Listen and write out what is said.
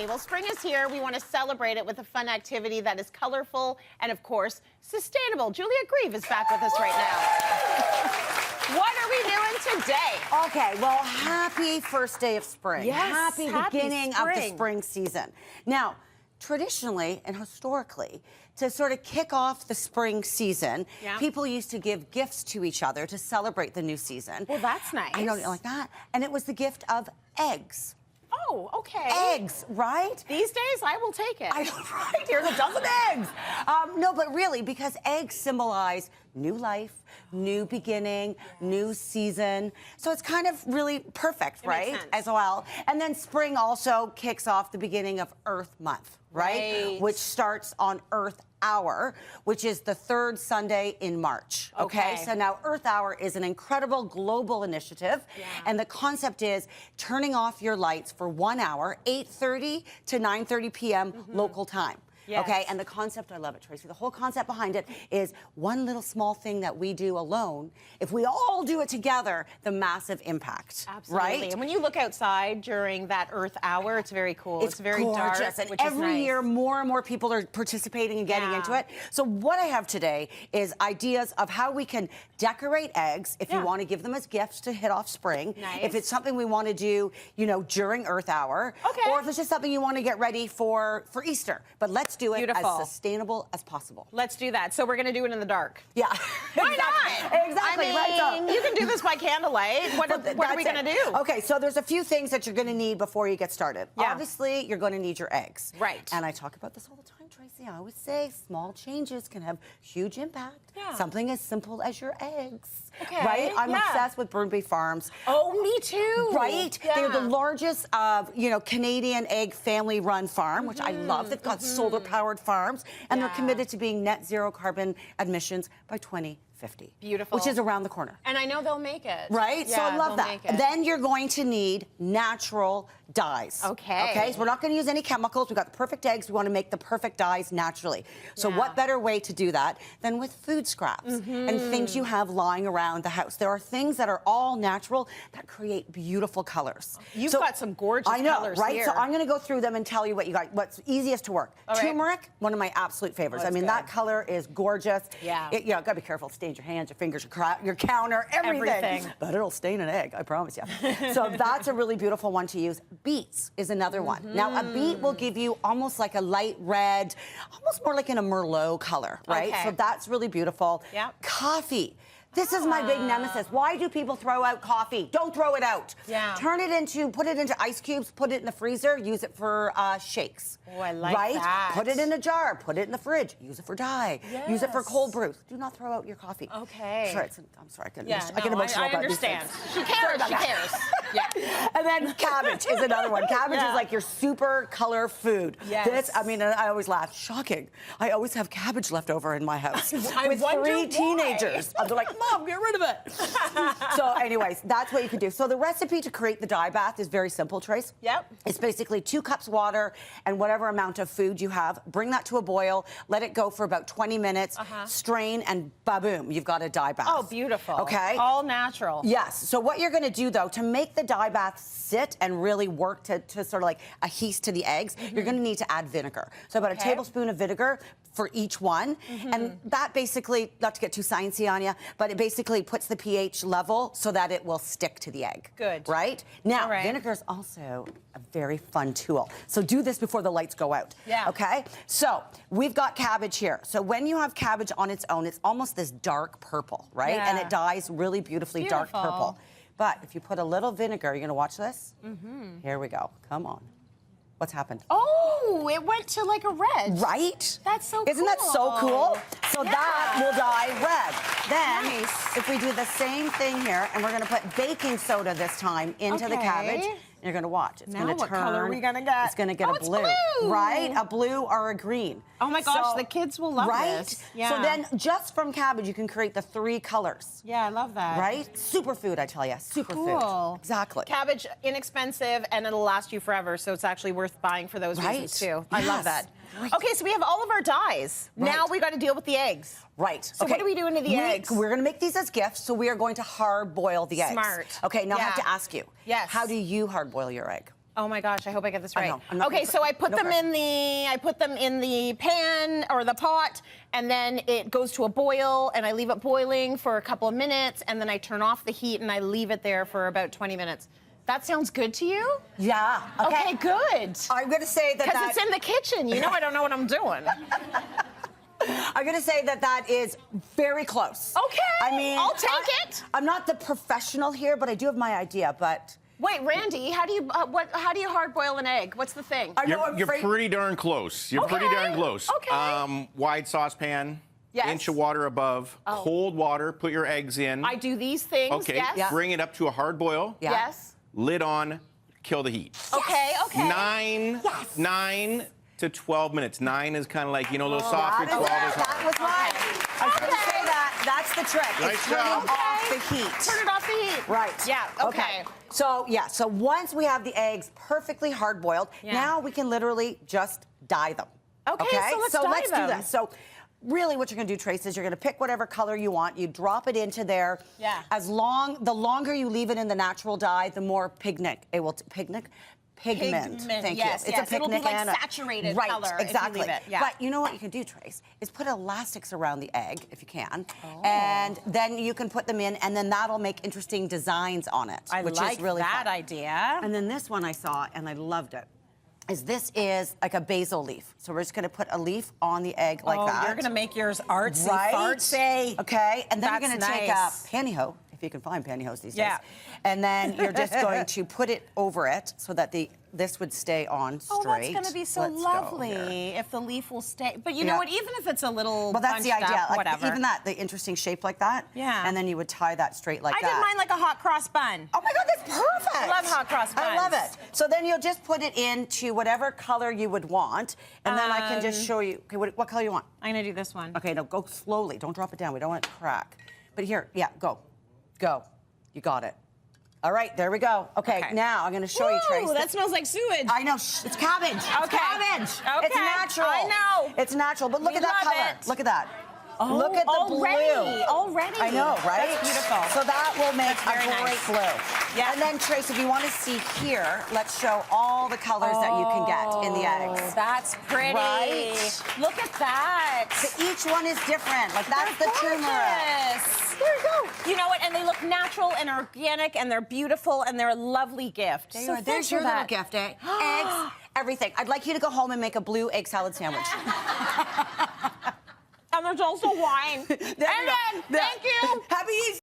Well, spring is here. We want to celebrate it with a fun activity that is colorful and, of course, sustainable. Julia Grieve is back with us right now. What are we doing today? Okay, well, happy first day of spring. Yes, happy beginning of the spring season. Now, traditionally and historically, to sort of kick off the spring season, people used to give gifts to each other to celebrate the new season. Well, that's nice. I know, like that. And it was the gift of eggs. Oh, okay. Eggs, right? These days, I will take it. I know, right? Here's a dozen eggs. No, but really, because eggs symbolize new life, new beginning, new season. So it's kind of really perfect, right? As well. And then spring also kicks off the beginning of Earth Month, right? Which starts on Earth Hour, which is the third Sunday in March. Okay. So now Earth Hour is an incredible global initiative. And the concept is turning off your lights for 1 hour, 8:30 to 9:30 p.m. local time. Okay, and the concept, I love it, Tracy. The whole concept behind it is one little small thing that we do alone. If we all do it together, the massive impact. Absolutely. Right? And when you look outside during that Earth Hour, it's very cool. It's very gorgeous. dark, and every year, more and more people are participating and getting into it. So what I have today is ideas of how we can decorate eggs if you want to give them as gifts to hit off spring. If it's something we want to do, you know, during Earth Hour. Or if it's just something you want to get ready for Easter. But let's do it as sustainable as possible. Let's do that. So we're going to do it in the dark. Yeah. Why not? Exactly. I mean, you can do this by candlelight. What are we going to do? Okay, so there's a few things that you're going to need before you get started. Obviously, you're going to need your eggs. Right. And I talk about this all the time, Tracy. I always say small changes can have huge impact. Something as simple as your eggs. Right? I'm obsessed with Burnaby Farms. Oh, me too. Right? They're the largest, Canadian egg family-run farm, which I love. They've got solar-powered farms, and they're committed to being net zero carbon emissions by 2050. Beautiful. Which is around the corner. And I know they'll make it. Right? So I love that. Then you're going to need natural dyes. Okay, so we're not going to use any chemicals. We've got the perfect eggs. We want to make the perfect dyes naturally. So what better way to do that than with food scraps and things you have lying around the house. There are things that are all natural that create beautiful colors. You've got some gorgeous colors right? here. So I'm going to go through them and tell you what you got, what's easiest to work. Turmeric, one of my absolute favorites. I mean, that color is gorgeous. You got to be careful. It stains your hands, your fingers, your counter, everything. But it'll stain an egg, I promise you. So that's a really beautiful one to use. Beets is another one. Now, a beet will give you almost like a light red, almost more like in a Merlot color, right? So that's really beautiful. Coffee. This is my big nemesis. Why do people throw out coffee? Don't throw it out. Put it into ice cubes, put it in the freezer, use it for shakes. Oh, I like that. Put it in a jar, put it in the fridge, use it for dye, use it for cold brews. Do not throw out your coffee. Sorry, I'm sorry, I get emotional I about these things. understand. She cares, she cares. And then cabbage is another one. Cabbage is like your super color food. This, I mean, I always laugh. Shocking. I always have cabbage left over in my house with 3 teenagers. They're like, Mom, get rid of it. So anyways, that's what you can do. So the recipe to create the dye bath is very simple, Trace. It's basically 2 cups water and whatever amount of food you have. Bring that to a boil. Let it go for about 20 minutes. Strain and ba-boom, you've got a dye bath. Oh, beautiful. Okay. All natural. Yes. So what you're going to do, though, to make the dye bath sit and really work to sort of like adhere to the eggs, you're going to need to add vinegar. So about a tablespoon of vinegar for each one. And that basically, not to get too sciencey on you, but it basically puts the pH level so that it will stick to the egg. Good. Right? Now, vinegar is also a very fun tool. So do this before the lights go out. Okay? So we've got cabbage here. So when you have cabbage on its own, it's almost this dark purple, right? And it dyes really beautifully dark purple. But if you put a little vinegar, you're going to watch this? Here we go. Come on. What's happened? Oh, it went to like a red. Right? That's so cool. Isn't that so cool? So that will dye red. Then, if we do the same thing here, and we're going to put baking soda this time into the cabbage, you're going to watch. It's going to turn. What color are we going to get? It's going to get a blue. Right? A blue or a green. Oh my gosh, the kids will love this. So then, just from cabbage, you can create the 3 colors. Yeah, I love that. Right? Superfood, I tell you. Superfood. Exactly. Cabbage, inexpensive, and it'll last you forever, so it's actually worth buying for those reasons, too. I love that. Okay, so we have all of our dyes. Now we got to deal with the eggs. So what do we do into the eggs? We're going to make these as gifts, so we are going to hard boil the eggs. Smart. Okay, now I have to ask you. How do you hard boil your egg? Oh my gosh, I hope I get this right. I'm not Okay, so I put them in the pan or the pot, and then it goes to a boil, and I leave it boiling for a couple of minutes, and then I turn off the heat and I leave it there for about 20 minutes. That sounds good to you? Yeah. Okay, good. I'm gonna say that because it's in the kitchen. You know I don't know what I'm doing. I'm gonna say that is very close. Okay. I mean, I'll take it. I'm not the professional here, but I do have my idea. But wait, Randy, how do you hard boil an egg? What's the thing? You're pretty darn close. You're pretty darn close. Okay. Wide saucepan. Yes. Inch of water above. Oh. Cold water. Put your eggs in. I do these things. Okay. Yes. Yeah. Bring it up to a hard boil. Yeah. Yes. Lid on. Kill the heat. Okay. Okay. 9 to 12 minutes. 9 is kind of like, those softer. 12 is hard. That was right. I was gonna say that. That's the trick. Nice it's turning job. off the heat. Turn it off the heat. Right. Yeah. Okay. So so once we have the eggs perfectly hard boiled, now we can literally just dye them. Okay, so let's dye do them. that. So really what you're gonna do, Trace, is you're gonna pick whatever color you want. You drop it into there. Yeah. The longer you leave it in the natural dye, the more pigment. Pigment. Thank yes, you. yes. It's a It'll be pigment like and saturated right, color exactly. if you leave it. Yeah. But you know what you can do, Trace, is put elastics around the egg if you can, and then you can put them in, and then that'll make interesting designs on it, which is really that fun. idea. And then this one I saw, and I loved it. This is like a basil leaf. So we're just gonna put a leaf on the egg like that. You're gonna make yours artsy right? fartsy. Okay, and then you're That's gonna take nice. a pantyhose, if you can find pantyhose these Yeah. days. And then you're just going to put it over it so that this would stay on straight. Oh, that's gonna be so Let's go lovely here. if the leaf will stay. But you know what? Even if it's a little well, that's the bunched idea. up, Like whatever. even the interesting shape like that. Yeah. And then you would tie that straight like I that. did mine like a hot cross bun. Oh my God, that's perfect! I love hot cross I love buns. it. So then you'll just put it into whatever color you would want, and then I can just show you. Okay, what color you want? I'm gonna do this one. Okay, now go slowly. Don't drop it down. We don't want it to crack. But here, go. You got it. All right, there we go. Okay, now I'm gonna show you, Trace. That smells like sewage. I know, it's cabbage. It's Okay. cabbage. Okay. It's natural. I know. It's natural, but look We at that love color. it. Look at that. Oh, Look at the already. blue. Already. I know, right? That's beautiful. So that will make That's very a great nice. blue. Yeah. And then, Trace, if you want to see here, let's show all the colors that you can get in the eggs. That's pretty. Right? Look at that. So each one is different. Like that's the turmeric. There you go. You know what? And they look natural and organic, and they're beautiful, and they're a lovely gift. There you So are. There's thank your you for little that. gift, eh? Eggs, everything. I'd like you to go home and make a blue egg salad sandwich. And there's also wine. There you go. Thank you. Happy Easter.